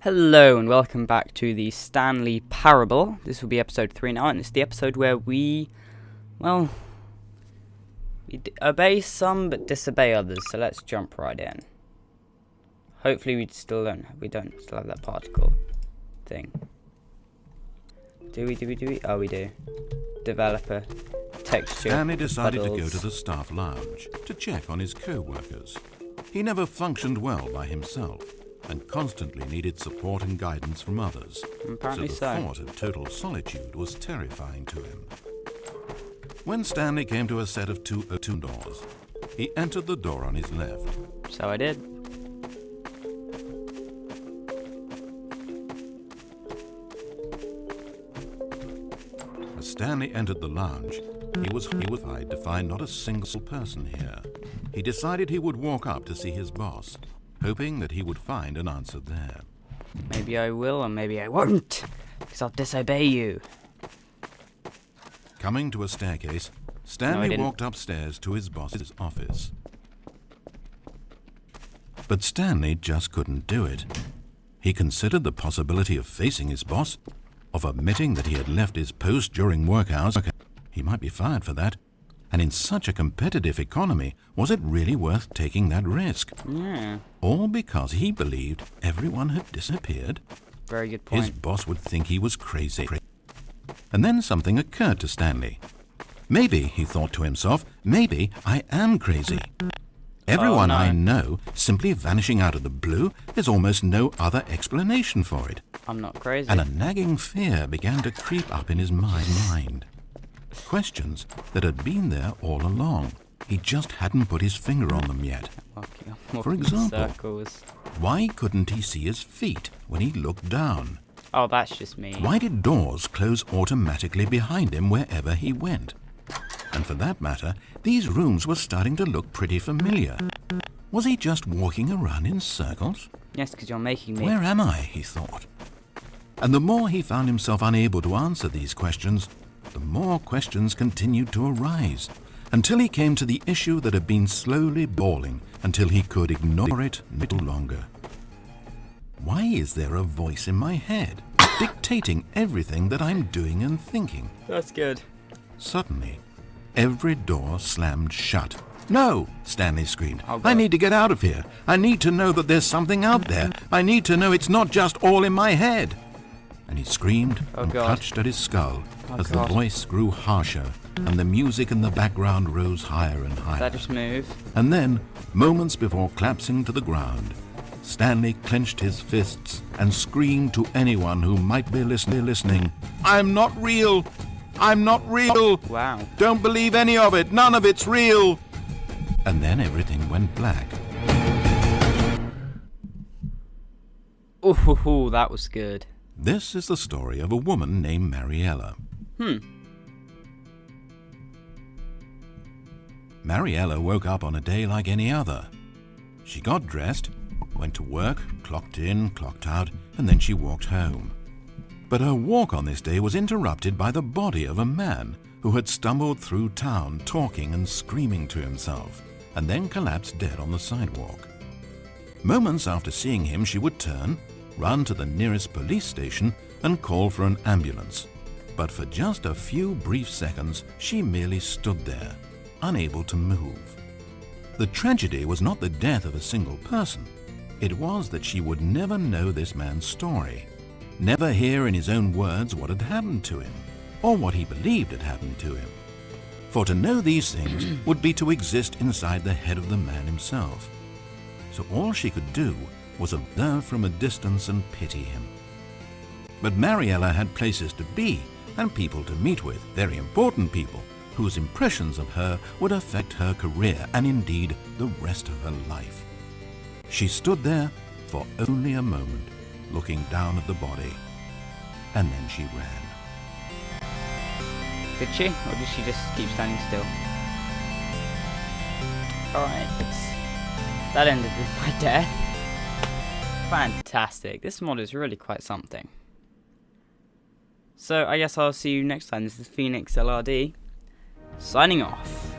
Hello and welcome back to the Stanley Parable. This will be episode 3 now, and it's the episode where we obey some but disobey others. So let's jump right in. Hopefully we don't still have that particle thing. Do we? Oh, we do. Developer, texture. Stanley decided puddles. to go to the staff lounge to check on his co-workers. He never functioned well by himself and constantly needed support and guidance from others. Apparently so the thought of total solitude was terrifying to him. When Stanley came to a set of two doors, he entered the door on his left. So I did. As Stanley entered the lounge, he was horrified to find not a single person here. He decided he would walk up to see his boss, hoping that he would find an answer there. Maybe I will, or maybe I won't, because I'll disobey you. Coming to a staircase, Stanley walked upstairs to his boss's office. But Stanley just couldn't do it. He considered the possibility of facing his boss, of admitting that he had left his post during work hours. He might be fired for that. And in such a competitive economy, was it really worth taking that risk? Yeah. All because he believed everyone had disappeared? Very good point. His boss would think he was crazy. And then something occurred to Stanley. Maybe, he thought to himself, maybe I am crazy. Everyone I know simply vanishing out of the blue, there's almost no other explanation for it. I'm not crazy. And a nagging fear began to creep up in his mind. Questions that had been there all along. He just hadn't put his finger on them yet. For example, why couldn't he see his feet when he looked down? Oh, that's just me. Why did doors close automatically behind him wherever he went? And for that matter, these rooms were starting to look pretty familiar. Was he just walking around in circles? Yes, because you're making me. Where am I, he thought. And the more he found himself unable to answer these questions, the more questions continued to arise, until he came to the issue that had been slowly boiling until he could ignore it no longer. Why is there a voice in my head dictating everything that I'm doing and thinking? That's good. Suddenly, every door slammed shut. No, Stanley screamed. Oh, I need to get out of here. I need to know that there's something out there. I need to know it's not just all in my head. And he screamed and clutched at his skull as the voice grew harsher and the music in the background rose higher and higher. That just moved. And then, moments before collapsing to the ground, Stanley clenched his fists and screamed to anyone who might be listening, "I'm not real! I'm not real! Wow. Don't believe any of it! None of it's real!" And then everything went black. Ooh, that was good. This is the story of a woman named Mariella. Mariella woke up on a day like any other. She got dressed, went to work, clocked in, clocked out, and then she walked home. But her walk on this day was interrupted by the body of a man who had stumbled through town talking and screaming to himself, and then collapsed dead on the sidewalk. Moments after seeing him, she would turn, run to the nearest police station, and call for an ambulance. But for just a few brief seconds, she merely stood there, unable to move. The tragedy was not the death of a single person. It was that she would never know this man's story, never hear in his own words what had happened to him, or what he believed had happened to him. For to know these things would be to exist inside the head of the man himself. So all she could do was observe from a distance and pity him. But Mariella had places to be and people to meet with, very important people, whose impressions of her would affect her career and indeed the rest of her life. She stood there for only a moment, looking down at the body, and then she ran. Did she? Or did she just keep standing still? Alright. That ended with my death. Fantastic. This mod is really quite something. So, I guess I'll see you next time. This is Phoenixlrd, signing off.